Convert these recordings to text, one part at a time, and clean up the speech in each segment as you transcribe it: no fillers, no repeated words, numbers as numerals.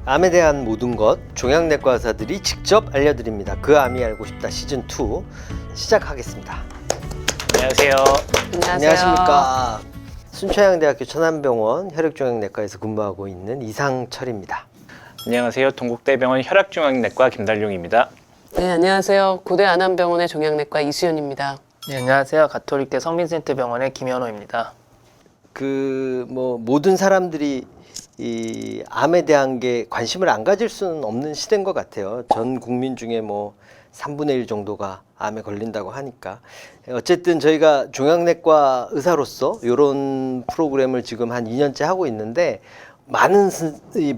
암에 대한 모든 것 종양내과 의사들이 직접 알려드립니다. 그 암이 알고 싶다 시즌2 시작하겠습니다. 안녕하세요. 안녕하십니까. 순천향대학교 천안병원 혈액종양내과에서 근무하고 있는 이상철입니다. 안녕하세요. 동국대병원 혈액종양내과 김달룡입니다. 네, 안녕하세요. 고대 안암병원의 종양내과 이수연입니다. 네, 안녕하세요. 가톨릭대 성빈센터병원의 김현호입니다. 모든 사람들이 이 암에 대한 게 관심을 안 가질 수는 없는 시대인 것 같아요. 전 국민 중에 3분의 1 정도가 암에 걸린다고 하니까. 어쨌든 저희가 종양내과 의사로서 이런 프로그램을 지금 한 2년째 하고 있는데 많은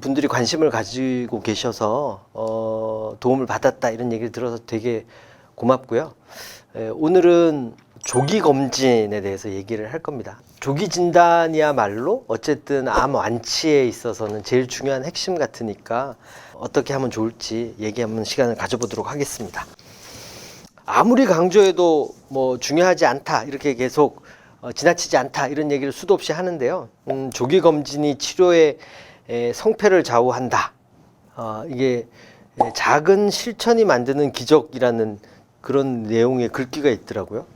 분들이 관심을 가지고 계셔서 도움을 받았다 이런 얘기를 들어서 되게 고맙고요. 오늘은 조기 검진에 대해서 얘기를 할 겁니다. 조기 진단이야말로 어쨌든 암 완치에 있어서는 제일 중요한 핵심 같으니까 어떻게 하면 좋을지 얘기하는 시간을 가져보도록 하겠습니다. 아무리 강조해도 중요하지 않다 이렇게 계속 지나치지 않다 이런 얘기를 수도 없이 하는데요. 조기 검진이 치료의 성패를 좌우한다. 이게 작은 실천이 만드는 기적이라는 그런 내용의 글귀가 있더라고요.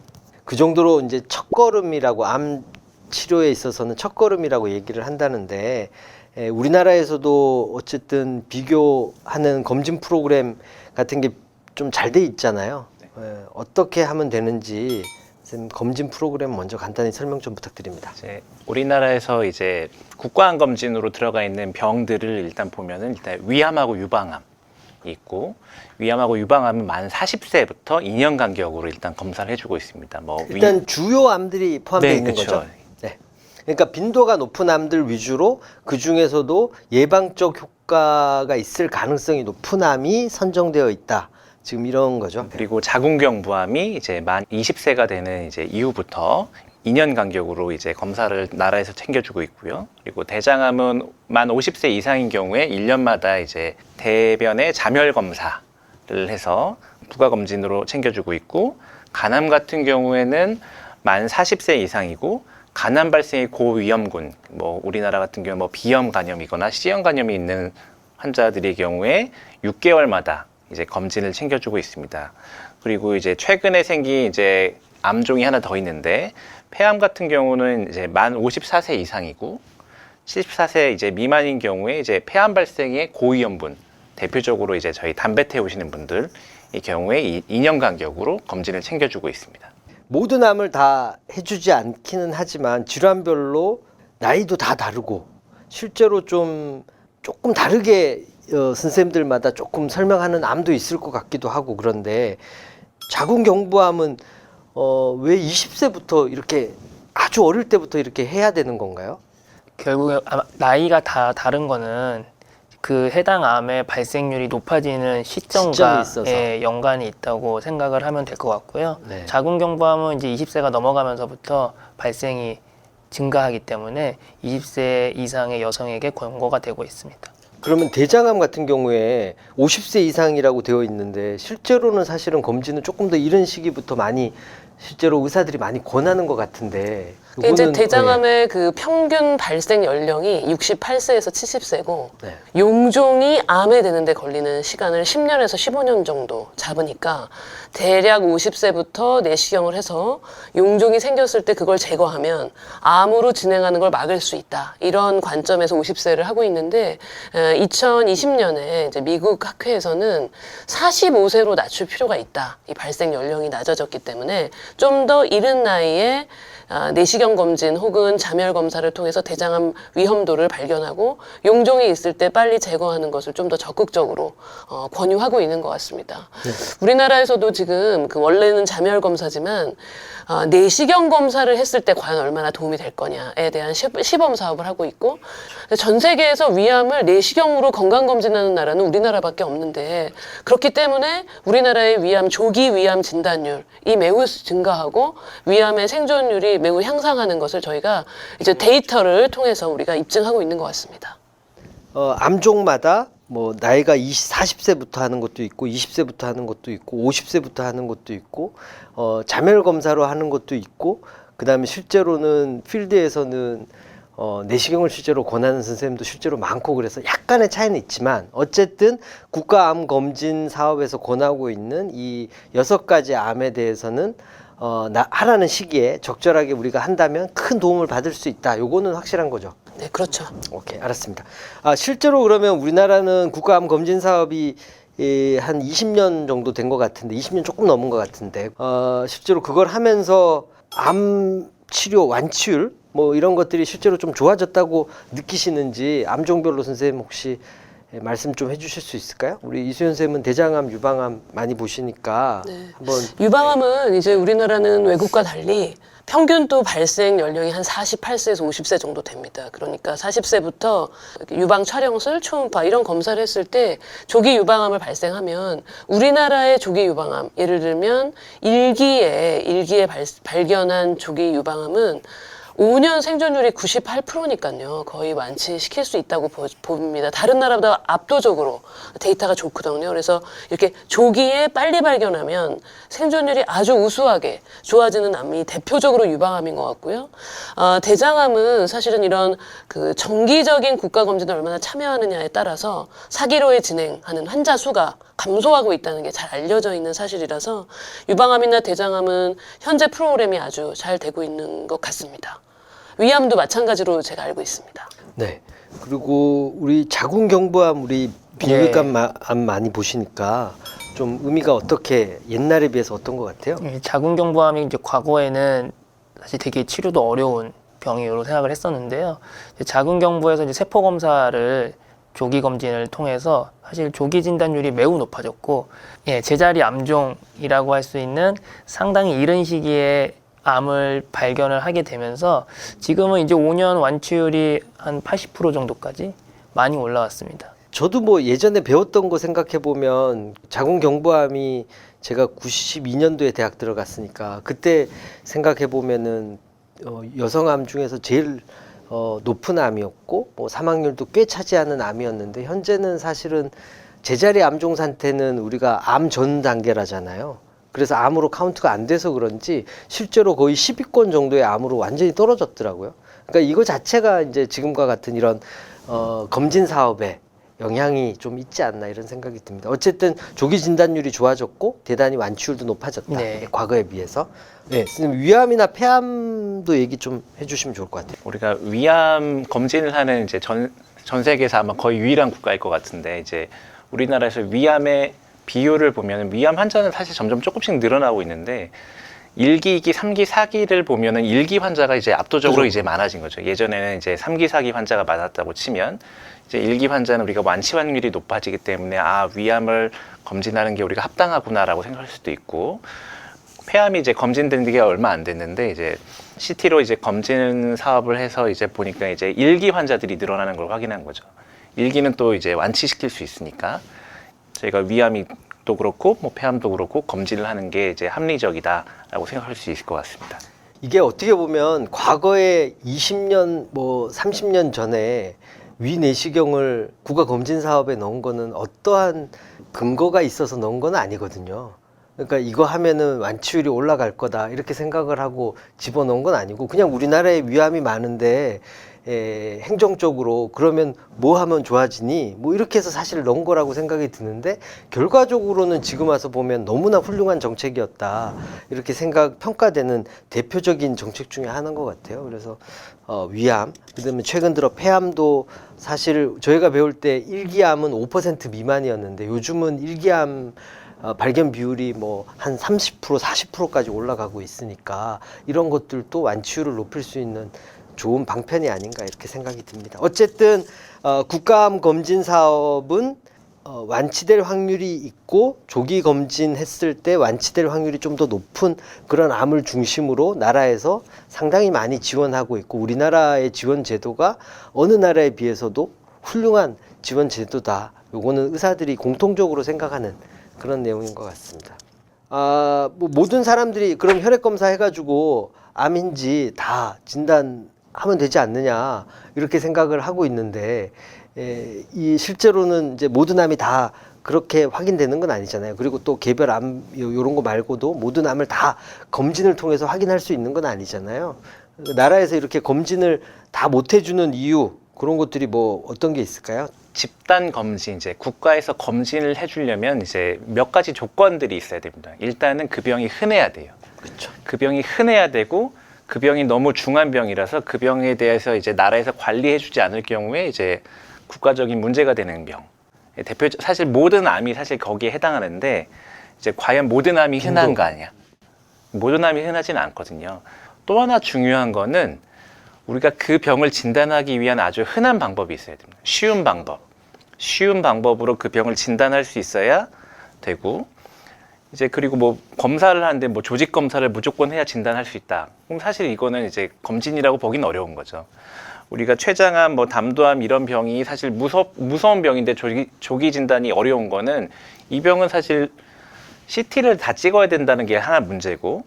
그 정도로 이제 첫걸음이라고 암 치료에 있어서는 첫걸음이라고 얘기를 한다는데 우리나라에서도 어쨌든 비교하는 검진 프로그램 같은 게 좀 잘 돼 있잖아요. 어떻게 하면 되는지 검진 프로그램 먼저 간단히 설명 좀 부탁드립니다. 우리나라에서 이제 국가암검진으로 들어가 있는 병들을 일단 보면은 일단 위암하고 유방암 있고, 위암하고 유방암은 만 40세부터 2년 간격으로 일단 검사를 해주고 있습니다. 일단 주요 암들이 포함되어 있는 그쵸. 거죠. 네. 그러니까 빈도가 높은 암들 위주로 그 중에서도 예방적 효과가 있을 가능성이 높은 암이 선정되어 있다. 지금 이런 거죠. 그리고 자궁경부암이 이제 만 20세가 되는 이제 이후부터 2년 간격으로 이제 검사를 나라에서 챙겨주고 있고요. 그리고 대장암은 만 50세 이상인 경우에 1년마다 이제 대변의 잠열 검사를 해서 부가 검진으로 챙겨주고 있고, 간암 같은 경우에는 만 40세 이상이고 간암 발생의 고위험군, 우리나라 같은 경우 비염 간염이거나 C형 간염이 있는 환자들의 경우에 6개월마다 이제 검진을 챙겨주고 있습니다. 그리고 이제 최근에 생긴 이제 암종이 하나 더 있는데, 폐암 같은 경우는 이제 만 54세 이상이고 74세 이제 미만인 경우에 이제 폐암 발생의 고위험군, 대표적으로 이제 저희 담배 태우시는 분들 이 경우에 2년 간격으로 검진을 챙겨주고 있습니다. 모든 암을 다 해주지 않기는 하지만 질환별로 나이도 다 다르고 실제로 조금 다르게 선생님들마다 조금 설명하는 암도 있을 것 같기도 하고, 그런데 자궁경부암은 왜 20세부터 이렇게 아주 어릴 때부터 이렇게 해야 되는 건가요? 결국에 나이가 다 다른 거는 그 해당 암의 발생률이 높아지는 시점과 연관이 있다고 생각을 하면 될 것 같고요. 네. 자궁경부암은 이제 20세가 넘어가면서부터 발생이 증가하기 때문에 20세 이상의 여성에게 권고가 되고 있습니다. 그러면 대장암 같은 경우에 50세 이상이라고 되어 있는데 실제로는 사실은 검진은 조금 더 이른 시기부터 많이 실제로 의사들이 많이 권하는 것 같은데, 이제 대장암의 그 평균 발생 연령이 68세에서 70세고 네. 용종이 암에 되는데 걸리는 시간을 10년에서 15년 정도 잡으니까 대략 50세부터 내시경을 해서 용종이 생겼을 때 그걸 제거하면 암으로 진행하는 걸 막을 수 있다. 이런 관점에서 50세를 하고 있는데 2020년에 이제 미국 학회에서는 45세로 낮출 필요가 있다. 이 발생 연령이 낮아졌기 때문에 좀 더 이른 나이에 내시경 검진 혹은 잠열 검사를 통해서 대장암 위험도를 발견하고 용종이 있을 때 빨리 제거하는 것을 좀 더 적극적으로 권유하고 있는 것 같습니다. 네. 우리나라에서도 지금 원래는 잠열 검사지만 내시경 검사를 했을 때 과연 얼마나 도움이 될 거냐에 대한 시범 사업을 하고 있고, 전 세계에서 위암을 내시경으로 건강검진하는 나라는 우리나라밖에 없는데, 그렇기 때문에 우리나라의 조기 위암 진단율이 매우 증가하고 위암의 생존율이 매우 향상하는 것을 저희가 이제 데이터를 통해서 우리가 입증하고 있는 것 같습니다. 암종마다 나이가 40세부터 하는 것도 있고 20세부터 하는 것도 있고 50세부터 하는 것도 있고 잠열 검사로 하는 것도 있고, 그다음에 실제로는 필드에서는 내시경을 실제로 권하는 선생님도 실제로 많고 그래서 약간의 차이는 있지만 어쨌든 국가암 검진 사업에서 권하고 있는 이 6가지 암에 대해서는 하라는 시기에 적절하게 우리가 한다면 큰 도움을 받을 수 있다. 요거는 확실한 거죠. 네, 그렇죠. 오케이, 알았습니다. 실제로 그러면 우리나라는 국가암 검진 사업이 한 20년 정도 된 것 같은데, 20년 조금 넘은 것 같은데, 실제로 그걸 하면서 암 치료 완치율 뭐 이런 것들이 실제로 좀 좋아졌다고 느끼시는지 암종별로 선생님 혹시 말씀 좀 해주실 수 있을까요? 우리 이수연 선생님은 대장암, 유방암 많이 보시니까 네. 한번. 유방암은 이제 우리나라는 외국과 달리 평균 또 발생 연령이 한 48세에서 50세 정도 됩니다. 그러니까 40세부터 유방 촬영술, 초음파 이런 검사를 했을 때 조기 유방암을 발생하면 우리나라의 조기 유방암, 예를 들면 일기에 발견한 조기 유방암은 5년 생존율이 98%니까요. 거의 완치시킬 수 있다고 봅니다. 다른 나라보다 압도적으로 데이터가 좋거든요. 그래서 이렇게 조기에 빨리 발견하면 생존율이 아주 우수하게 좋아지는 암이 대표적으로 유방암인 것 같고요. 대장암은 사실은 이런 그 정기적인 국가검진에 얼마나 참여하느냐에 따라서 사기로에 진행하는 환자 수가 감소하고 있다는 게 잘 알려져 있는 사실이라서 유방암이나 대장암은 현재 프로그램이 아주 잘 되고 있는 것 같습니다. 위암도 마찬가지로 제가 알고 있습니다. 네. 그리고 우리 자궁경부암, 우리 비뇨기과암 많이 보시니까 좀 의미가 어떻게 옛날에 비해서 어떤 것 같아요? 자궁경부암이 이제 과거에는 사실 되게 치료도 어려운 병이라고 생각을 했었는데요. 자궁경부에서 이제 세포 검사를 조기 검진을 통해서 사실 조기 진단율이 매우 높아졌고, 제자리 암종이라고 할 수 있는 상당히 이른 시기에 암을 발견을 하게 되면서 지금은 이제 5년 완치율이 한 80% 정도까지 많이 올라왔습니다. 저도 뭐 예전에 배웠던 거 생각해 보면 자궁경부암이 제가 92년도에 대학 들어갔으니까 그때 생각해 보면은 여성암 중에서 제일 높은 암이었고 뭐 사망률도 꽤 차지하는 암이었는데 현재는 사실은 제자리 암종 상태는 우리가 암 전 단계라잖아요. 그래서 암으로 카운트가 안 돼서 그런지 실제로 거의 10위권 정도의 암으로 완전히 떨어졌더라고요. 그러니까 이거 자체가 이제 지금과 같은 이런 검진 사업에 영향이 좀 있지 않나 이런 생각이 듭니다. 어쨌든 조기 진단율이 좋아졌고 대단히 완치율도 높아졌다. 네. 과거에 비해서. 네, 선생님 위암이나 폐암도 얘기 좀 해주시면 좋을 것 같아요. 우리가 위암 검진을 하는 이제 전 세계에서 아마 거의 유일한 국가일 것 같은데 이제 우리나라에서 위암의 비율을 보면 위암 환자는 사실 점점 조금씩 늘어나고 있는데 1기, 2기, 3기, 4기를 보면은 1기 환자가 이제 압도적으로 이제 많아진 거죠. 예전에는 이제 3기, 4기 환자가 많았다고 치면 이제 1기 환자는 우리가 완치 확률이 높아지기 때문에 위암을 검진하는 게 우리가 합당하구나라고 생각할 수도 있고 폐암이 이제 검진된 게 얼마 안 됐는데 이제 CT로 이제 검진 사업을 해서 이제 보니까 이제 1기 환자들이 늘어나는 걸 확인한 거죠. 1기는 또 이제 완치시킬 수 있으니까 저희가 위암도 그렇고 뭐 폐암도 그렇고 검진을 하는 게 이제 합리적이다라고 생각할 수 있을 것 같습니다. 이게 어떻게 보면 과거에 20년 뭐 30년 전에 위내시경을 국가검진 사업에 넣은 거는 어떠한 근거가 있어서 넣은 건 아니거든요. 그러니까 이거 하면은 완치율이 올라갈 거다 이렇게 생각을 하고 집어넣은 건 아니고 그냥 우리나라에 위암이 많은데 행정적으로 그러면 뭐 하면 좋아지니 뭐 이렇게 해서 사실 넣은 거라고 생각이 드는데 결과적으로는 지금 와서 보면 너무나 훌륭한 정책이었다 이렇게 평가되는 대표적인 정책 중에 하나인 것 같아요. 그래서 위암 그다음에 최근 들어 폐암도 사실 저희가 배울 때 1기암은 5% 미만이었는데 요즘은 1기암 발견 비율이 뭐 한 30%, 40%까지 올라가고 있으니까 이런 것들도 완치율을 높일 수 있는 좋은 방편이 아닌가 이렇게 생각이 듭니다. 어쨌든 국가암 검진 사업은 완치될 확률이 있고 조기 검진했을 때 완치될 확률이 좀 더 높은 그런 암을 중심으로 나라에서 상당히 많이 지원하고 있고 우리나라의 지원 제도가 어느 나라에 비해서도 훌륭한 지원 제도다. 요거는 의사들이 공통적으로 생각하는 그런 내용인 것 같습니다. 뭐 모든 사람들이 그럼 혈액 검사 해가지고 암인지 다 진단하면 되지 않느냐 이렇게 생각을 하고 있는데 이 실제로는 이제 모든 암이 다 그렇게 확인되는 건 아니잖아요. 그리고 또 개별 암 이런 거 말고도 모든 암을 다 검진을 통해서 확인할 수 있는 건 아니잖아요. 나라에서 이렇게 검진을 다 못 해주는 이유 그런 것들이 뭐 어떤 게 있을까요? 집단 검진, 이제 국가에서 검진을 해주려면 이제 몇 가지 조건들이 있어야 됩니다. 일단은 그 병이 흔해야 돼요. 그렇죠. 그 병이 흔해야 되고 그 병이 너무 중한 병이라서 그 병에 대해서 이제 나라에서 관리해주지 않을 경우에 이제 국가적인 문제가 되는 병. 대표 사실 모든 암이 사실 거기에 해당하는데 이제 과연 모든 암이 흔한가 아니야? 모든 암이 흔하지는 않거든요. 또 하나 중요한 거는 우리가 그 병을 진단하기 위한 아주 흔한 방법이 있어야 됩니다. 쉬운 방법. 쉬운 방법으로 그 병을 진단할 수 있어야 되고 이제 그리고 뭐 검사를 하는데 뭐 조직 검사를 무조건 해야 진단할 수 있다. 그럼 사실 이거는 이제 검진이라고 보기는 어려운 거죠. 우리가 췌장암, 뭐 담도암 이런 병이 사실 무서운 병인데 조기 진단이 어려운 거는 이 병은 사실 CT를 다 찍어야 된다는 게 하나 문제고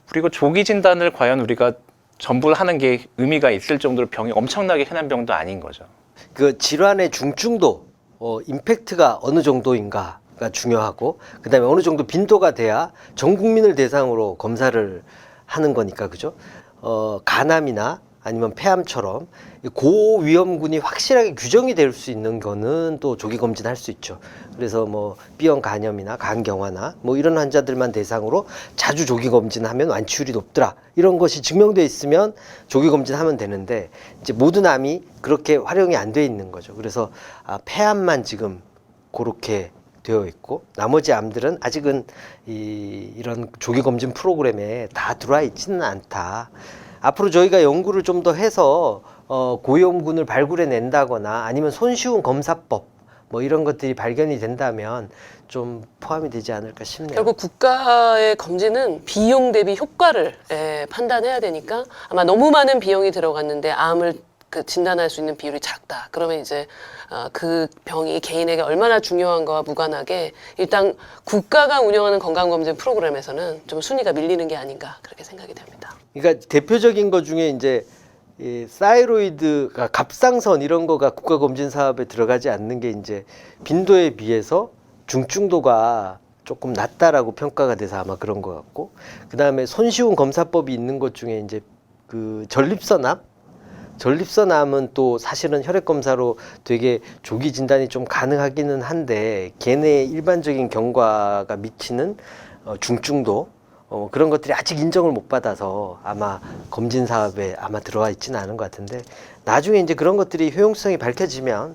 그리고 조기 진단을 과연 우리가 전부 하는 게 의미가 있을 정도로 병이 엄청나게 흔한 병도 아닌 거죠. 그 질환의 중증도, 임팩트가 어느 정도인가가 중요하고, 그 다음에 어느 정도 빈도가 돼야 전 국민을 대상으로 검사를 하는 거니까, 그죠? 간암이나 아니면 폐암처럼 고위험군이 확실하게 규정이 될 수 있는 거는 또 조기 검진할 수 있죠. 그래서 뭐 B형 간염이나 간경화나 뭐 이런 환자들만 대상으로 자주 조기 검진하면 완치율이 높더라. 이런 것이 증명돼 있으면 조기 검진하면 되는데 이제 모든 암이 그렇게 활용이 안 돼 있는 거죠. 그래서 폐암만 지금 그렇게 되어 있고 나머지 암들은 아직은 이런 조기 검진 프로그램에 다 들어와 있지는 않다. 앞으로 저희가 연구를 좀 더 해서 고위험군을 발굴해 낸다거나 아니면 손쉬운 검사법 뭐 이런 것들이 발견이 된다면 좀 포함이 되지 않을까 싶네요. 결국 국가의 검진은 비용 대비 효과를 판단해야 되니까 아마 너무 많은 비용이 들어갔는데 암을 진단할 수 있는 비율이 작다. 그러면 이제 그 병이 개인에게 얼마나 중요한가와 무관하게 일단 국가가 운영하는 건강검진 프로그램에서는 좀 순위가 밀리는 게 아닌가 그렇게 생각이 됩니다. 그러니까 대표적인 것 중에 이제 이 사이로이드가 갑상선 이런 거가 국가 검진 사업에 들어가지 않는 게 이제 빈도에 비해서 중증도가 조금 낮다라고 평가가 돼서 아마 그런 것 같고, 그 다음에 손쉬운 검사법이 있는 것 중에 이제 그 전립선암은 또 사실은 혈액 검사로 되게 조기 진단이 좀 가능하기는 한데 걔네의 일반적인 경과가 미치는 중증도 그런 것들이 아직 인정을 못 받아서 아마 검진 사업에 아마 들어와 있지는 않은 것 같은데 나중에 이제 그런 것들이 효용성이 밝혀지면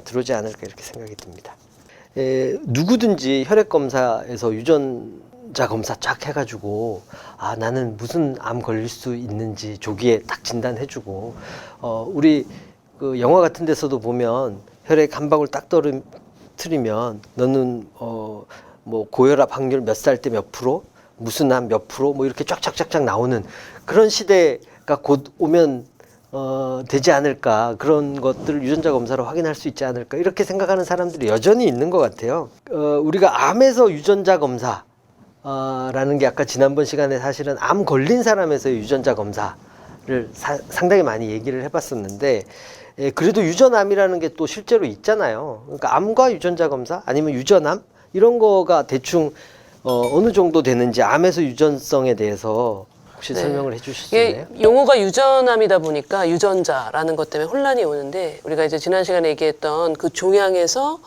들어오지 않을까 이렇게 생각이 듭니다. 누구든지 혈액 검사에서 유전자 검사 쫙 해가지고 나는 무슨 암 걸릴 수 있는지 조기에 딱 진단해주고 우리 그 영화 같은 데서도 보면 혈액 한 방울 딱 떨어뜨리면 너는 뭐 고혈압 확률 몇 살 때 몇 프로 무슨 암 몇 프로 뭐 이렇게 쫙쫙쫙쫙 나오는 그런 시대가 곧 오면 되지 않을까, 그런 것들을 유전자 검사로 확인할 수 있지 않을까 이렇게 생각하는 사람들이 여전히 있는 것 같아요. 우리가 암에서 유전자 검사 라는 게 아까 지난번 시간에 사실은 암 걸린 사람에서의 유전자 검사를 상당히 많이 얘기를 해봤었는데 그래도 유전암이라는 게 또 실제로 있잖아요. 그러니까 암과 유전자 검사 아니면 유전암 이런 거가 대충 어느 정도 되는지 암에서 유전성에 대해서 혹시 설명을 해주실 수 있나요? 용어가 유전암이다 보니까 유전자라는 것 때문에 혼란이 오는데 우리가 이제 지난 시간에 얘기했던 그 종양에서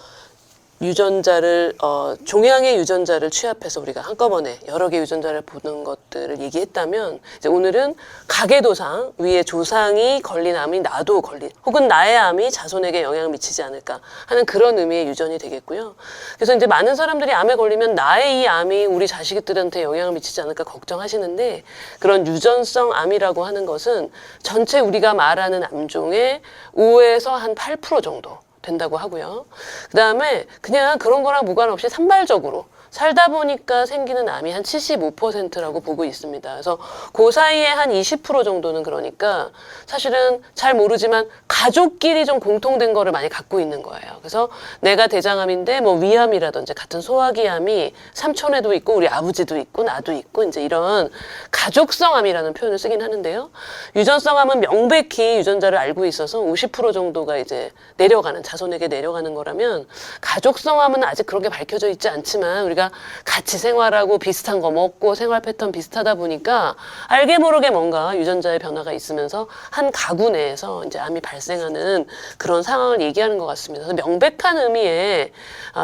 종양의 유전자를 취합해서 우리가 한꺼번에 여러 개 유전자를 보는 것들을 얘기했다면 이제 오늘은 가계도상 위에 조상이 걸린 암이 나도 걸린 혹은 나의 암이 자손에게 영향을 미치지 않을까 하는 그런 의미의 유전이 되겠고요. 그래서 이제 많은 사람들이 암에 걸리면 나의 이 암이 우리 자식들한테 영향을 미치지 않을까 걱정하시는데 그런 유전성 암이라고 하는 것은 전체 우리가 말하는 암종의 5에서 한 8% 정도 된다고 하고요. 그 다음에 그냥 그런 거랑 무관없이 산발적으로 살다 보니까 생기는 암이 한 75%라고 보고 있습니다. 그래서 그 사이에 한 20% 정도는 그러니까 사실은 잘 모르지만 가족끼리 좀 공통된 거를 많이 갖고 있는 거예요. 그래서 내가 대장암인데 뭐 위암이라든지 같은 소화기암이 삼촌에도 있고 우리 아버지도 있고 나도 있고 이제 이런 가족성암이라는 표현을 쓰긴 하는데요. 유전성암은 명백히 유전자를 알고 있어서 50% 정도가 이제 내려가는 자손에게 내려가는 거라면 가족성암은 아직 그렇게 밝혀져 있지 않지만 우리가 우리가 같이 생활하고 비슷한 거 먹고 생활 패턴 비슷하다 보니까 알게 모르게 뭔가 유전자의 변화가 있으면서 한 가구 내에서 이제 암이 발생하는 그런 상황을 얘기하는 것 같습니다. 그래서 명백한 의미의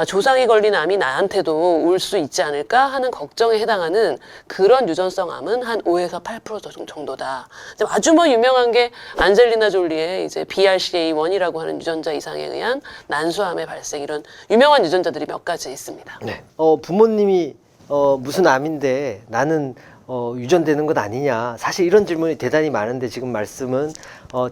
조상이 걸린 암이 나한테도 올 수 있지 않을까 하는 걱정에 해당하는 그런 유전성 암은 한 5에서 8% 정도다. 아주 뭐 유명한 게 안젤리나 졸리의 이제 BRCA1이라고 하는 유전자 이상에 의한 난수암의 발생, 이런 유명한 유전자들이 몇 가지 있습니다. 네. 부모님이 무슨 암인데 나는 유전되는 건 아니냐. 사실 이런 질문이 대단히 많은데 지금 말씀은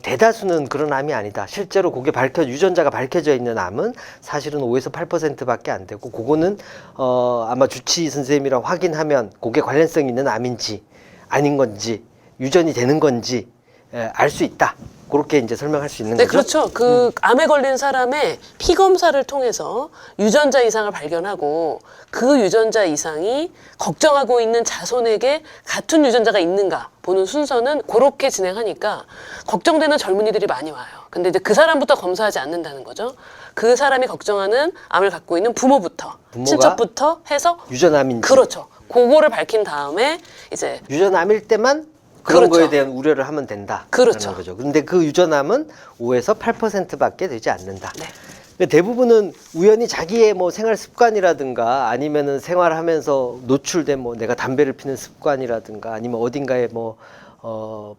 대다수는 그런 암이 아니다. 실제로 그게 유전자가 밝혀져 있는 암은 사실은 5에서 8%밖에 안 되고, 그거는 아마 주치 선생님이랑 확인하면 그게 관련성이 있는 암인지 아닌 건지 유전이 되는 건지 알 수 있다. 그렇게 이제 설명할 수 있는 네, 거죠. 그렇죠. 그 암에 걸린 사람의 피 검사를 통해서 유전자 이상을 발견하고 그 유전자 이상이 걱정하고 있는 자손에게 같은 유전자가 있는가 보는 순서는 그렇게 진행하니까 걱정되는 젊은이들이 많이 와요. 근데 이제 그 사람부터 검사하지 않는다는 거죠. 그 사람이 걱정하는 암을 갖고 있는 부모부터, 친척부터 해서 유전암인지. 그렇죠. 그거를 밝힌 다음에 이제 유전암일 때만 그런 그렇죠. 거에 대한 우려를 하면 된다. 그렇죠. 거죠. 근데 그 유전암은 5에서 8%밖에 되지 않는다. 네. 근데 대부분은 우연히 자기의 뭐 생활 습관이라든가 아니면은 생활하면서 노출된 뭐 내가 담배를 피는 습관이라든가 아니면 어딘가에 뭐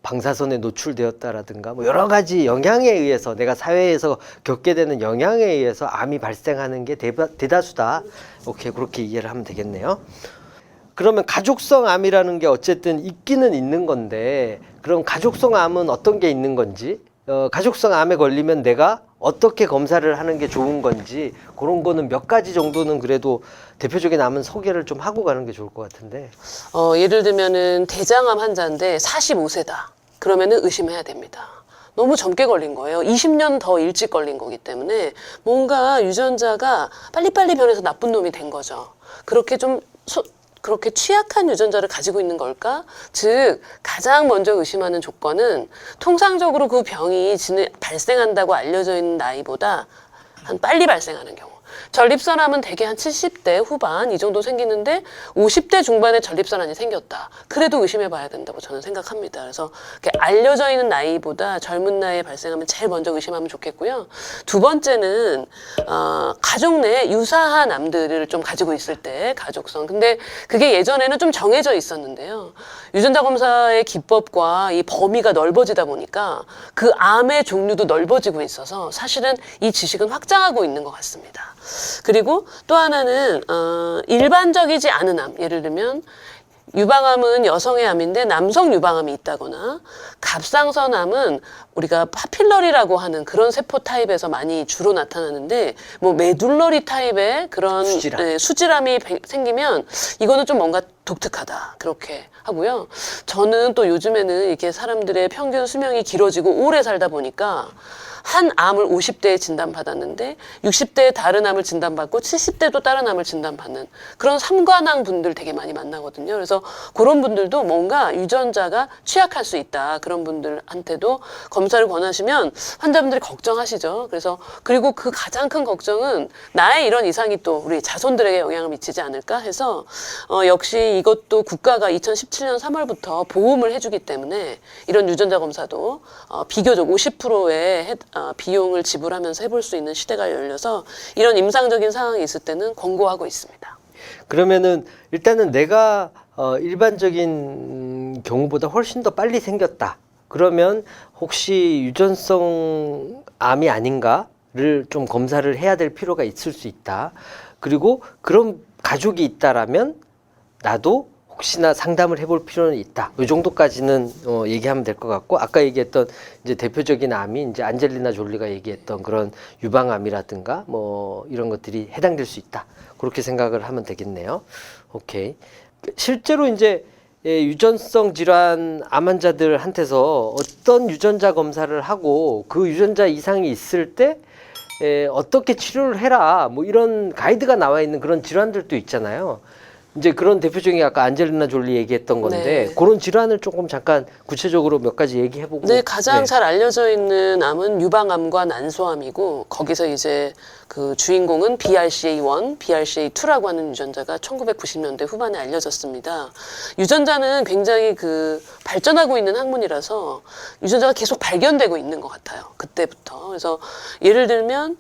방사선에 노출되었다라든가 뭐 여러 가지 영향에 의해서 내가 사회에서 겪게 되는 영향에 의해서 암이 발생하는 게 대다수다. 오케이, 그렇게 이해를 하면 되겠네요. 그러면 가족성 암이라는 게 어쨌든 있기는 있는 건데, 그럼 가족성 암은 어떤 게 있는 건지, 가족성 암에 걸리면 내가 어떻게 검사를 하는 게 좋은 건지, 그런 거는 몇 가지 정도는 그래도 대표적인 암은 소개를 좀 하고 가는 게 좋을 것 같은데. 예를 들면은 대장암 환자인데 45세다. 그러면은 의심해야 됩니다. 너무 젊게 걸린 거예요. 20년 더 일찍 걸린 거기 때문에 뭔가 유전자가 빨리빨리 변해서 나쁜 놈이 된 거죠. 그렇게 취약한 유전자를 가지고 있는 걸까? 즉, 가장 먼저 의심하는 조건은 통상적으로 그 병이 발생한다고 알려져 있는 나이보다 한 빨리 발생하는 경우. 전립선암은 대개 한 70대 후반 이 정도 생기는데 50대 중반에 전립선암이 생겼다. 그래도 의심해 봐야 된다고 저는 생각합니다. 그래서 알려져 있는 나이보다 젊은 나이에 발생하면 제일 먼저 의심하면 좋겠고요. 두 번째는 가족 내에 유사한 암들을 좀 가지고 있을 때 가족성. 근데 그게 예전에는 좀 정해져 있었는데요. 유전자 검사의 기법과 이 범위가 넓어지다 보니까 그 암의 종류도 넓어지고 있어서 사실은 이 지식은 확장하고 있는 것 같습니다. 그리고 또 하나는 일반적이지 않은 암, 예를 들면 유방암은 여성의 암인데 남성 유방암이 있다거나, 갑상선암은 우리가 파필러리라고 하는 그런 세포 타입에서 많이 주로 나타나는데 뭐 메둘러리 타입의 그런 수질암이 생기면 이거는 좀 뭔가 독특하다, 그렇게 하고요. 저는 또 요즘에는 이렇게 사람들의 평균 수명이 길어지고 오래 살다 보니까 한 암을 50대에 진단받았는데 60대에 다른 암을 진단받고 70대도 다른 암을 진단받는 그런 삼관왕 분들 되게 많이 만나거든요. 그래서 그런 분들도 뭔가 유전자가 취약할 수 있다. 그런 분들한테도 검사를 권하시면 환자분들이 걱정하시죠. 그래서 그리고 그 가장 큰 걱정은 나의 이런 이상이 또 우리 자손들에게 영향을 미치지 않을까 해서 역시 이것도 국가가 2017년 3월부터 보험을 해주기 때문에 이런 유전자 검사도 비교적 50%의 비용을 지불하면서 해볼 수 있는 시대가 열려서 이런 임상적인 상황이 있을 때는 권고하고 있습니다. 그러면은 일단은 내가 일반적인 경우보다 훨씬 더 빨리 생겼다. 그러면 혹시 유전성 암이 아닌가를 좀 검사를 해야 될 필요가 있을 수 있다. 그리고 그런 가족이 있다라면 나도 혹시나 상담을 해볼 필요는 있다. 이 정도까지는 얘기하면 될 것 같고, 아까 얘기했던 이제 대표적인 암이 이제 안젤리나 졸리가 얘기했던 그런 유방암이라든가 뭐 이런 것들이 해당될 수 있다. 그렇게 생각을 하면 되겠네요. 오케이. 실제로 이제 유전성 질환 암 환자들한테서 어떤 유전자 검사를 하고 그 유전자 이상이 있을 때 어떻게 치료를 해라, 뭐 이런 가이드가 나와 있는 그런 질환들도 있잖아요. 이제 그런 대표적인 아까 안젤리나 졸리 얘기했던 건데 네. 그런 질환을 조금 잠깐 구체적으로 몇 가지 얘기해보고. 네, 가장 네. 잘 알려져 있는 암은 유방암과 난소암이고 거기서 이제 그 주인공은 BRCA1, BRCA2라고 하는 유전자가 1990년대 후반에 알려졌습니다. 유전자는 굉장히 그 발전하고 있는 학문이라서 유전자가 계속 발견되고 있는 것 같아요. 그때부터. 그래서 예를 들면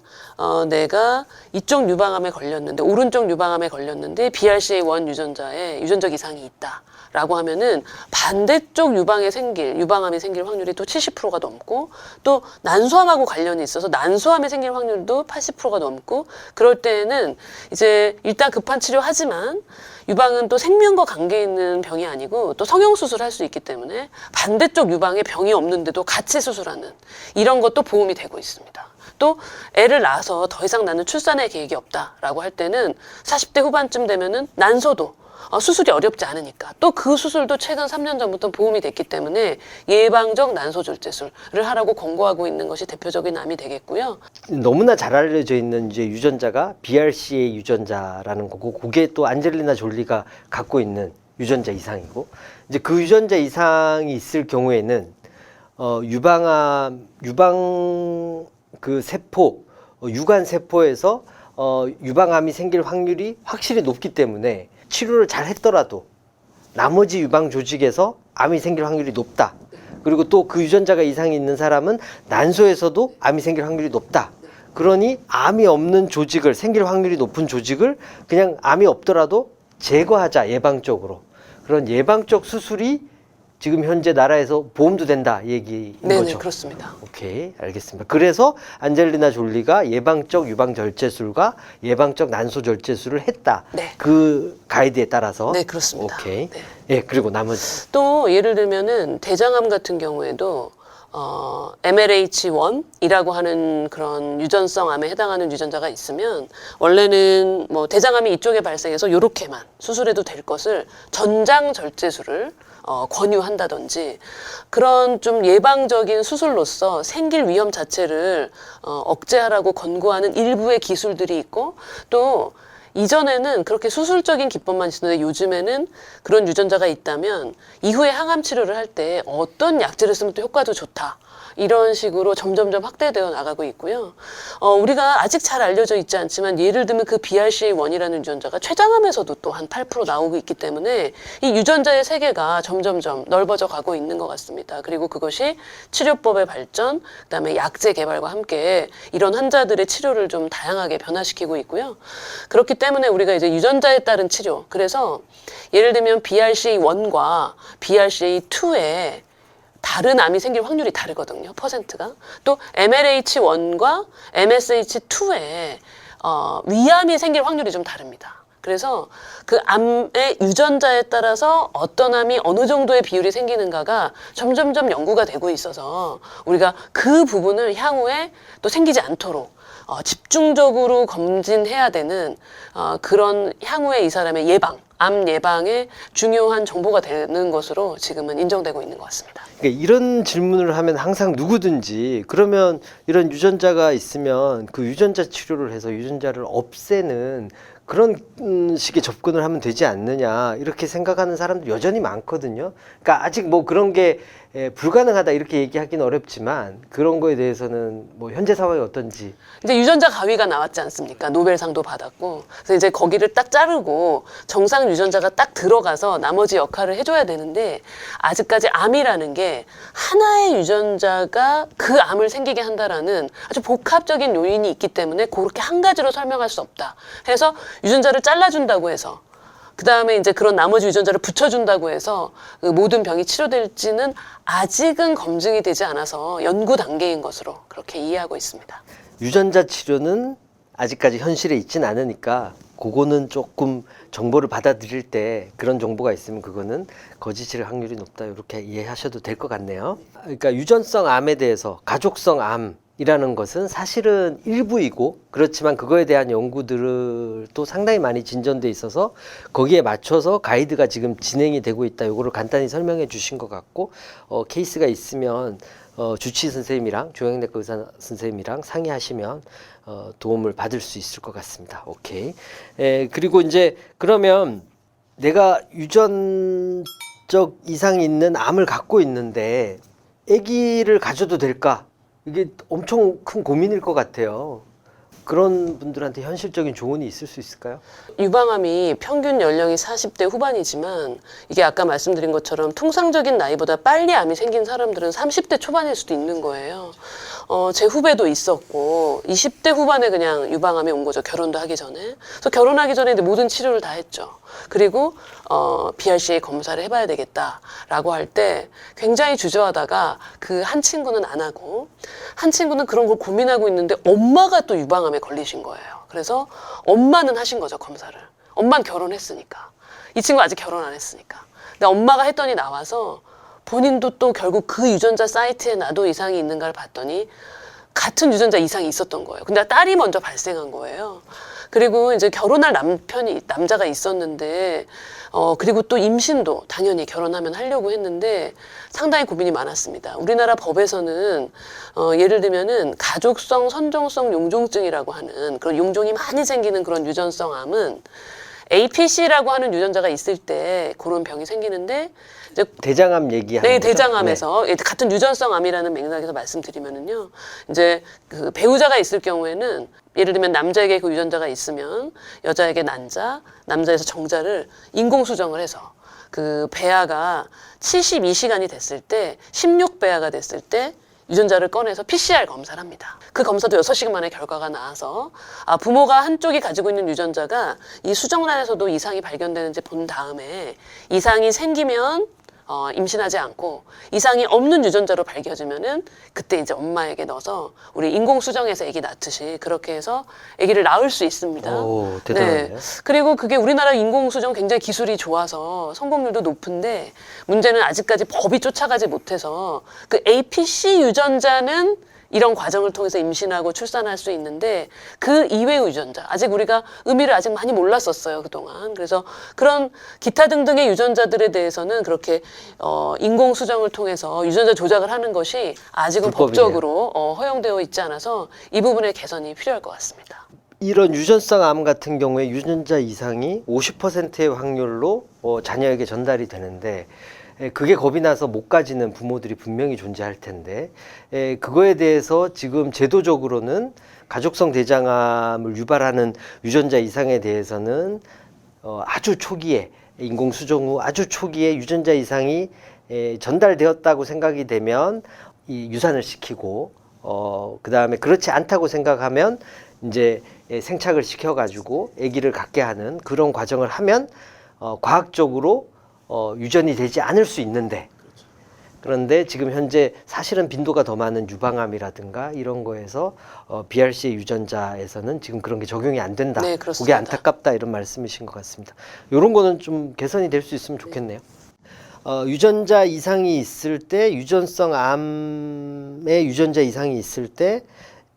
내가 이쪽 유방암에 걸렸는데 오른쪽 유방암에 걸렸는데 BRCA1 유전자에 유전적 이상이 있다. 라고 하면은 반대쪽 유방암이 생길 확률이 또 70%가 넘고 또 난소암하고 관련이 있어서 난소암이 생길 확률도 80%가 넘고 그럴 때에는 이제 일단 급한 치료하지만 유방은 또 생명과 관계 있는 병이 아니고 또 성형수술할 수 있기 때문에 반대쪽 유방에 병이 없는데도 같이 수술하는 이런 것도 보험이 되고 있습니다. 또 애를 낳아서 더 이상 나는 출산의 계획이 없다라고 할 때는 40대 후반쯤 되면은 난소도 수술이 어렵지 않으니까 또 그 수술도 최근 3년 전부터 보험이 됐기 때문에 예방적 난소절제술을 하라고 권고하고 있는 것이 대표적인 암이 되겠고요. 너무나 잘 알려져 있는 이제 유전자가 BRCA 유전자라는 거고, 그게 또 안젤리나 졸리가 갖고 있는 유전자 이상이고, 이제 그 유전자 이상이 있을 경우에는 유방 그 세포, 유관 세포에서 유방암이 생길 확률이 확실히 높기 때문에 치료를 잘 했더라도 나머지 유방 조직에서 암이 생길 확률이 높다. 그리고 또 그 유전자가 이상이 있는 사람은 난소에서도 암이 생길 확률이 높다. 그러니 암이 없는 조직을, 생길 확률이 높은 조직을 그냥 암이 없더라도 제거하자, 예방적으로. 그런 예방적 수술이 지금 현재 나라에서 보험도 된다 얘기인 네네, 거죠. 그렇습니다. 오케이, 알겠습니다. 그래서 안젤리나 졸리가 예방적 유방절제술과 예방적 난소절제술을 했다. 네. 그 가이드에 따라서. 네, 그렇습니다. 오케이. 네. 예, 그리고 나머지. 또 예를 들면은 대장암 같은 경우에도 MLH1이라고 하는 그런 유전성 암에 해당하는 유전자가 있으면 원래는 뭐 대장암이 이쪽에 발생해서 요렇게만 수술해도 될 것을 전장 절제술을 권유한다든지 그런 좀 예방적인 수술로서 생길 위험 자체를 억제하라고 권고하는 일부의 기술들이 있고 또 이전에는 그렇게 수술적인 기법만 있었는데 요즘에는 그런 유전자가 있다면 이후에 항암 치료를 할 때 어떤 약제를 쓰면 또 효과도 좋다. 이런 식으로 점점점 확대되어 나가고 있고요. 우리가 아직 잘 알려져 있지 않지만 예를 들면 그 BRCA1이라는 유전자가 췌장암에서도 또 한 8% 나오고 있기 때문에 이 유전자의 세계가 점점점 넓어져 가고 있는 것 같습니다. 그리고 그것이 치료법의 발전, 그다음에 약제 개발과 함께 이런 환자들의 치료를 좀 다양하게 변화시키고 있고요. 그렇기 때문에 우리가 이제 유전자에 따른 치료, 그래서 예를 들면 BRCA1과 BRCA2에 다른 암이 생길 확률이 다르거든요. 퍼센트가. 또 MLH1과 MSH2에 위암이 생길 확률이 좀 다릅니다. 그래서 그 암의 유전자에 따라서 어떤 암이 어느 정도의 비율이 생기는가가 점점점 연구가 되고 있어서 우리가 그 부분을 향후에 또 생기지 않도록 집중적으로 검진해야 되는 그런 향후에 이 사람의 암 예방에 중요한 정보가 되는 것으로 지금은 인정되고 있는 것 같습니다. 그러니까 이런 질문을 하면 항상 누구든지 그러면 이런 유전자가 있으면 그 유전자 치료를 해서 유전자를 없애는 그런 식의 접근을 하면 되지 않느냐 이렇게 생각하는 사람도 여전히 많거든요. 그러니까 아직 뭐 그런 게 불가능하다 이렇게 얘기하기는 어렵지만 그런 거에 대해서는 뭐 현재 상황이 어떤지. 이제 유전자 가위가 나왔지 않습니까? 노벨상도 받았고. 그래서 이제 거기를 딱 자르고 정상 유전자가 딱 들어가서 나머지 역할을 해줘야 되는데 아직까지 암이라는 게 하나의 유전자가 그 암을 생기게 한다라는 아주 복합적인 요인이 있기 때문에 그렇게 한 가지로 설명할 수 없다. 해서 유전자를 잘라준다고 해서 그 다음에 이제 그런 나머지 유전자를 붙여준다고 해서 그 모든 병이 치료될지는 아직은 검증이 되지 않아서 연구 단계인 것으로 그렇게 이해하고 있습니다. 유전자 치료는 아직까지 현실에 있진 않으니까 그거는 조금 정보를 받아들일 때 그런 정보가 있으면 그거는 거짓일 확률이 높다 이렇게 이해하셔도 될 것 같네요. 그러니까 유전성 암에 대해서 가족성 암이라는 것은 사실은 일부이고 그렇지만 그거에 대한 연구들도 상당히 많이 진전돼 있어서 거기에 맞춰서 가이드가 지금 진행이 되고 있다. 이거를 간단히 설명해 주신 것 같고 케이스가 있으면 주치의 선생님이랑 조형내과 의사 선생님이랑 상의하시면 도움을 받을 수 있을 것 같습니다. 오케이. 그리고 이제 그러면 내가 유전적 이상이 있는 암을 갖고 있는데 아기를 가져도 될까? 이게 엄청 큰 고민일 것 같아요. 그런 분들한테 현실적인 조언이 있을 수 있을까요? 유방암이 평균 연령이 40대 후반이지만 이게 아까 말씀드린 것처럼 통상적인 나이보다 빨리 암이 생긴 사람들은 30대 초반일 수도 있는 거예요. 제 후배도 있었고 20대 후반에 그냥 유방암이 온 거죠. 결혼도 하기 전에. 그래서 결혼하기 전에 이제 모든 치료를 다 했죠. 그리고 BRCA 검사를 해봐야 되겠다라고 할 때 굉장히 주저하다가 그 한 친구는 안 하고 한 친구는 그런 걸 고민하고 있는데 엄마가 또 유방암에 걸리신 거예요. 그래서 엄마는 하신 거죠, 검사를. 엄마는 결혼했으니까. 이 친구 아직 결혼 안 했으니까. 근데 엄마가 했더니 나와서 본인도 또 결국 그 유전자 사이트에 나도 이상이 있는가를 봤더니 같은 유전자 이상이 있었던 거예요. 근데 딸이 먼저 발생한 거예요. 그리고 이제 결혼할 남자가 있었는데, 그리고 또 임신도 당연히 결혼하면 하려고 했는데 상당히 고민이 많았습니다. 우리나라 법에서는, 예를 들면은 가족성 선종성 용종증이라고 하는 그런 용종이 많이 생기는 그런 유전성 암은 APC라고 하는 유전자가 있을 때 그런 병이 생기는데 이제 대장암 얘기하는 네, 거죠? 대장암에서 같은 유전성 암이라는 맥락에서 말씀드리면은요. 이제 그 배우자가 있을 경우에는 예를 들면 남자에게 그 유전자가 있으면 여자에게 난자, 남자에서 정자를 인공 수정을 해서 그 배아가 72시간이 됐을 때 16배아가 됐을 때 유전자를 꺼내서 PCR 검사를 합니다. 그 검사도 6시간 만에 결과가 나와서 부모가 한쪽이 가지고 있는 유전자가 이 수정란에서도 이상이 발견되는지 본 다음에 이상이 생기면 임신하지 않고 이상이 없는 유전자로 밝혀지면은 그때 이제 엄마에게 넣어서 우리 인공 수정해서 아기 낳듯이 그렇게 해서 아기를 낳을 수 있습니다. 오, 대단하네요. 그리고 그게 우리나라 인공 수정 굉장히 기술이 좋아서 성공률도 높은데 문제는 아직까지 법이 쫓아가지 못해서 그 APC 유전자는 이런 과정을 통해서 임신하고 출산할 수 있는데 그 이외의 유전자 아직 우리가 의미를 아직 많이 몰랐었어요 그동안. 그래서 그런 기타 등등의 유전자들에 대해서는 그렇게 인공 수정을 통해서 유전자 조작을 하는 것이 아직은 불법이네요. 법적으로 허용되어 있지 않아서 이 부분의 개선이 필요할 것 같습니다. 이런 유전성 암 같은 경우에 유전자 이상이 50%의 확률로 자녀에게 전달이 되는데 그게 겁이 나서 못 가지는 부모들이 분명히 존재할 텐데 그거에 대해서 지금 제도적으로는 가족성 대장암을 유발하는 유전자 이상에 대해서는 아주 초기에 인공수정 후 아주 초기에 유전자 이상이 전달되었다고 생각이 되면 이 유산을 시키고 그 다음에 그렇지 않다고 생각하면 이제 생착을 시켜가지고 아기를 갖게 하는 그런 과정을 하면 과학적으로 유전이 되지 않을 수 있는데 그런데 지금 현재 사실은 빈도가 더 많은 유방암이라든가 이런 거에서 BRCA 유전자에서는 지금 그런 게 적용이 안 된다. 네, 그게 그렇습니다. 안타깝다 이런 말씀이신 것 같습니다. 이런 거는 좀 개선이 될 수 있으면 좋겠네요. 유전자 이상이 있을 때 유전성 암의 유전자 이상이 있을 때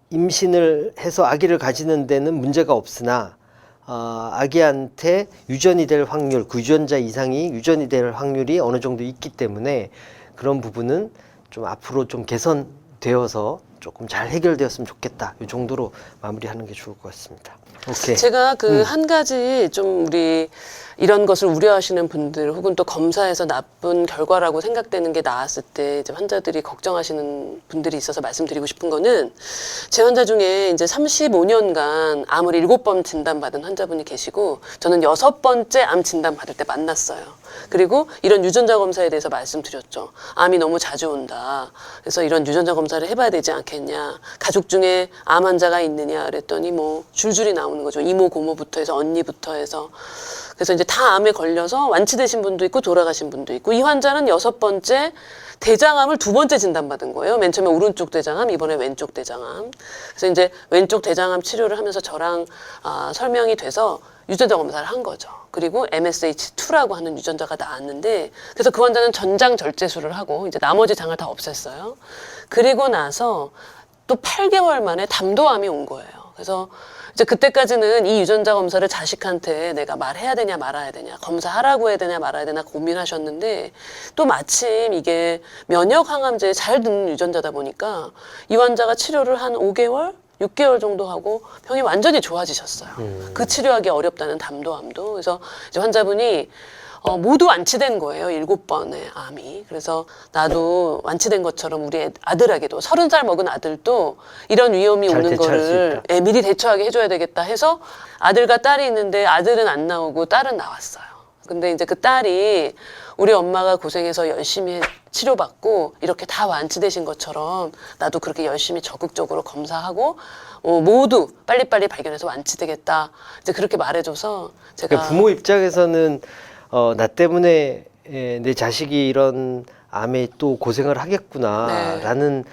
임신을 해서 아기를 가지는 데는 문제가 없으나 아기한테 유전이 될 확률, 그 유전자 이상이 유전이 될 확률이 어느 정도 있기 때문에 그런 부분은 좀 앞으로 좀 개선되어서 조금 잘 해결되었으면 좋겠다. 이 정도로 마무리하는 게 좋을 것 같습니다. 오케이. 제가 그 한 가지 좀 우리 이런 것을 우려하시는 분들 혹은 또 검사에서 나쁜 결과라고 생각되는 게 나왔을 때 이제 환자들이 걱정하시는 분들이 있어서 말씀드리고 싶은 거는 제 환자 중에 이제 35년간 암을 7번 진단받은 환자분이 계시고 저는 6번째 암 진단받을 때 만났어요. 그리고 이런 유전자 검사에 대해서 말씀드렸죠. 암이 너무 자주 온다. 그래서 이런 유전자 검사를 해봐야 되지 않겠냐. 가족 중에 암 환자가 있느냐 그랬더니 뭐 줄줄이 나오는 거죠. 이모 고모부터 해서 언니부터 해서. 그래서 이제 다 암에 걸려서 완치되신 분도 있고 돌아가신 분도 있고 이 환자는 6번째 대장암을 2번째 진단받은 거예요. 맨 처음에 오른쪽 대장암, 이번에 왼쪽 대장암. 그래서 이제 왼쪽 대장암 치료를 하면서 저랑 설명이 돼서 유전자 검사를 한 거죠. 그리고 MSH2라고 하는 유전자가 나왔는데 그래서 그 환자는 전장 절제술을 하고 이제 나머지 장을 다 없앴어요. 그리고 나서 또 8개월 만에 담도암이 온 거예요. 그래서 이제 그때까지는 이 유전자 검사를 자식한테 내가 말해야 되냐 말아야 되냐 검사하라고 해야 되냐 말아야 되냐 고민하셨는데 또 마침 이게 면역 항암제에 잘 듣는 유전자다 보니까 이 환자가 치료를 한 5개월? 6개월 정도 하고 병이 완전히 좋아지셨어요. 그 치료하기 어렵다는 담도암도. 그래서 이제 환자분이 모두 완치된 거예요. 7번의 암이. 그래서 나도 완치된 것처럼 우리 아들에게도 30살 먹은 아들도 이런 위험이 잘 오는 대처할 수 거를 있다. 예, 미리 대처하게 해줘야 되겠다 해서 아들과 딸이 있는데 아들은 안 나오고 딸은 나왔어요. 근데 이제 그 딸이 우리 엄마가 고생해서 열심히 치료받고 이렇게 다 완치되신 것처럼 나도 그렇게 열심히 적극적으로 검사하고 모두 빨리빨리 발견해서 완치되겠다. 이제 그렇게 말해줘서 제가 그러니까 부모 입장에서는 나 때문에 내 자식이 이런 암에 또 고생을 하겠구나라는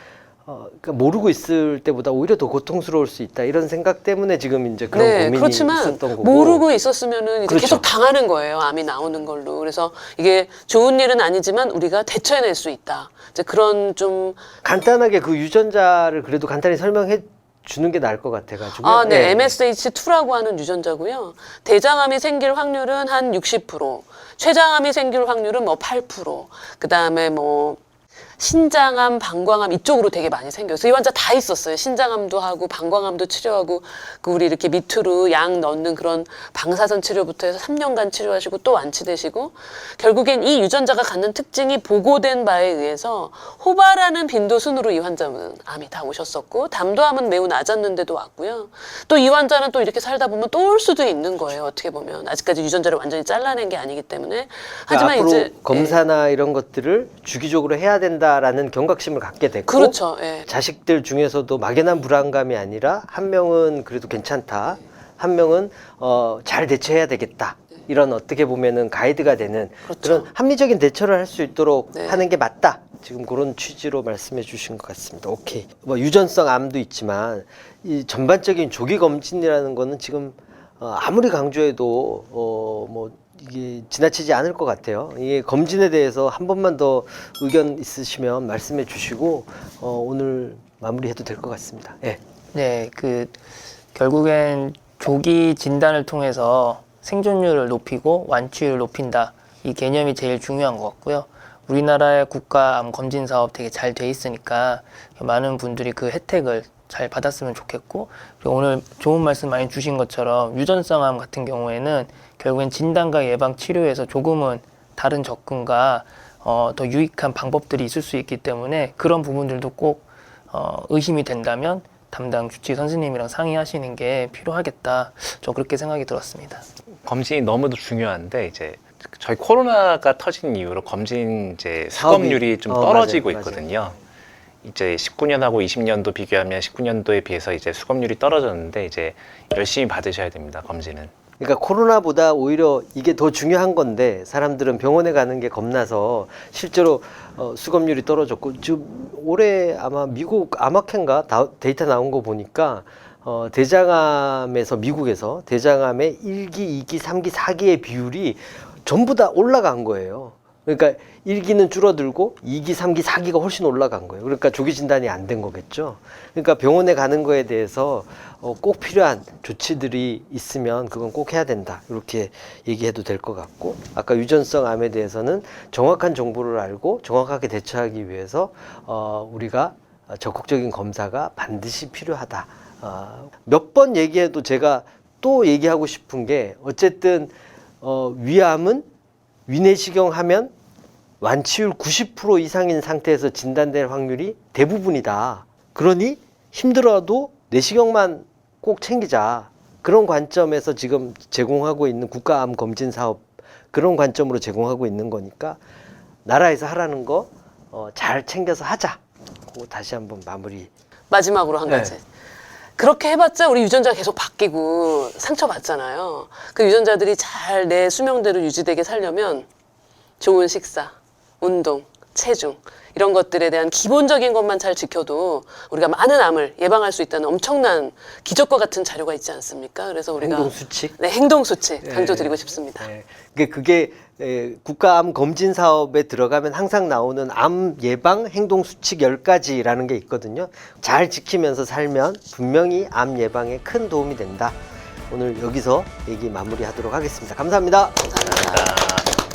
그러니까 모르고 있을 때보다 오히려 더 고통스러울 수 있다 이런 생각 때문에 지금 이제 그런 고민이 그렇지만 있었던 거고. 모르고 있었으면은 이제 그렇죠. 계속 당하는 거예요. 암이 나오는 걸로. 그래서 이게 좋은 일은 아니지만 우리가 대처해낼 수 있다. 이제 그런 좀 간단하게 그 유전자를 그래도 간단히 설명해 주는 게 나을 것 같아가지고. 네. MSH2라고 하는 유전자고요. 대장암이 생길 확률은 한 60%, 췌장암이 생길 확률은 뭐 8%, 그 다음에 뭐 신장암, 방광암 이쪽으로 되게 많이 생겨요. 그래서 이 환자 다 있었어요. 신장암도 하고 방광암도 치료하고 그 우리 이렇게 밑으로 양 넣는 그런 방사선 치료부터 해서 3년간 치료하시고 또 완치되시고 결국엔 이 유전자가 갖는 특징이 보고된 바에 의해서 호발하는 빈도 순으로 이 환자는 암이 다 오셨었고 담도암은 매우 낮았는데도 왔고요. 또 이 환자는 또 이렇게 살다 보면 또 올 수도 있는 거예요. 어떻게 보면 아직까지 유전자를 완전히 잘라낸 게 아니기 때문에 하지만 앞으로 이제 검사나 이런 것들을 주기적으로 해야 된다라는 경각심을 갖게 됐고 그렇죠. 예. 자식들 중에서도 막연한 불안감이 아니라 한 명은 그래도 괜찮다, 한 명은 잘 대처해야 되겠다. 이런 어떻게 보면은 가이드가 되는 그렇죠. 그런 합리적인 대처를 할 수 있도록 네. 하는 게 맞다. 지금 그런 취지로 말씀해 주신 것 같습니다. 오케이. 뭐 유전성 암도 있지만 이 전반적인 조기 검진이라는 거는 지금 아무리 강조해도 뭐 이게 지나치지 않을 것 같아요. 이게 검진에 대해서 한 번만 더 의견 있으시면 말씀해 주시고 오늘 마무리해도 될 것 같습니다. 예. 네, 결국엔 조기 진단을 통해서 생존율을 높이고 완치율을 높인다. 이 개념이 제일 중요한 것 같고요. 우리나라의 국가암 검진 사업 되게 잘 돼 있으니까 많은 분들이 그 혜택을 잘 받았으면 좋겠고, 그리고 오늘 좋은 말씀 많이 주신 것처럼 유전성 암 같은 경우에는 결국엔 진단과 예방 치료에서 조금은 다른 접근과 더 유익한 방법들이 있을 수 있기 때문에 그런 부분들도 꼭 의심이 된다면 담당 주치의 선생님이랑 상의하시는 게 필요하겠다. 저 그렇게 생각이 들었습니다. 검진이 너무도 중요한데 이제 저희 코로나가 터진 이후로 검진 이제 수검률이 좀 떨어지고 맞아요. 있거든요. 이제 19년하고 20년도 비교하면 19년도에 비해서 이제 수검률이 떨어졌는데 이제 열심히 받으셔야 됩니다. 검진은. 그러니까 코로나보다 오히려 이게 더 중요한 건데 사람들은 병원에 가는 게 겁나서 실제로 수검률이 떨어졌고 지금 올해 아마 미국 암학회인가 데이터 나온 거 보니까 대장암에서 미국에서 대장암의 1기, 2기, 3기, 4기의 비율이 전부 다 올라간 거예요. 그러니까 1기는 줄어들고 2기, 3기, 4기가 훨씬 올라간 거예요. 그러니까 조기 진단이 안 된 거겠죠. 그러니까 병원에 가는 거에 대해서 꼭 필요한 조치들이 있으면 그건 꼭 해야 된다. 이렇게 얘기해도 될 것 같고 아까 유전성 암에 대해서는 정확한 정보를 알고 정확하게 대처하기 위해서 우리가 적극적인 검사가 반드시 필요하다. 몇 번 얘기해도 제가 또 얘기하고 싶은 게 어쨌든 위암은 위내시경 하면 완치율 90% 이상인 상태에서 진단될 확률이 대부분이다. 그러니 힘들어도 내시경만 꼭 챙기자. 그런 관점에서 지금 제공하고 있는 국가암 검진 사업 그런 관점으로 제공하고 있는 거니까 나라에서 하라는 거 잘 챙겨서 하자. 그거 다시 한번 마무리. 마지막으로 한 가지. 그렇게 해봤자 우리 유전자가 계속 바뀌고 상처받잖아요. 그 유전자들이 잘 내 수명대로 유지되게 살려면 좋은 식사, 운동, 체중 이런 것들에 대한 기본적인 것만 잘 지켜도 우리가 많은 암을 예방할 수 있다는 엄청난 기적과 같은 자료가 있지 않습니까? 그래서 우리가 행동 수칙. 네, 행동 수칙 강조드리고 싶습니다. 그게 국가암 검진 사업에 들어가면 항상 나오는 암 예방 행동 수칙 10가지라는 게 있거든요. 잘 지키면서 살면 분명히 암 예방에 큰 도움이 된다. 오늘 여기서 얘기 마무리하도록 하겠습니다. 감사합니다. 감사합니다.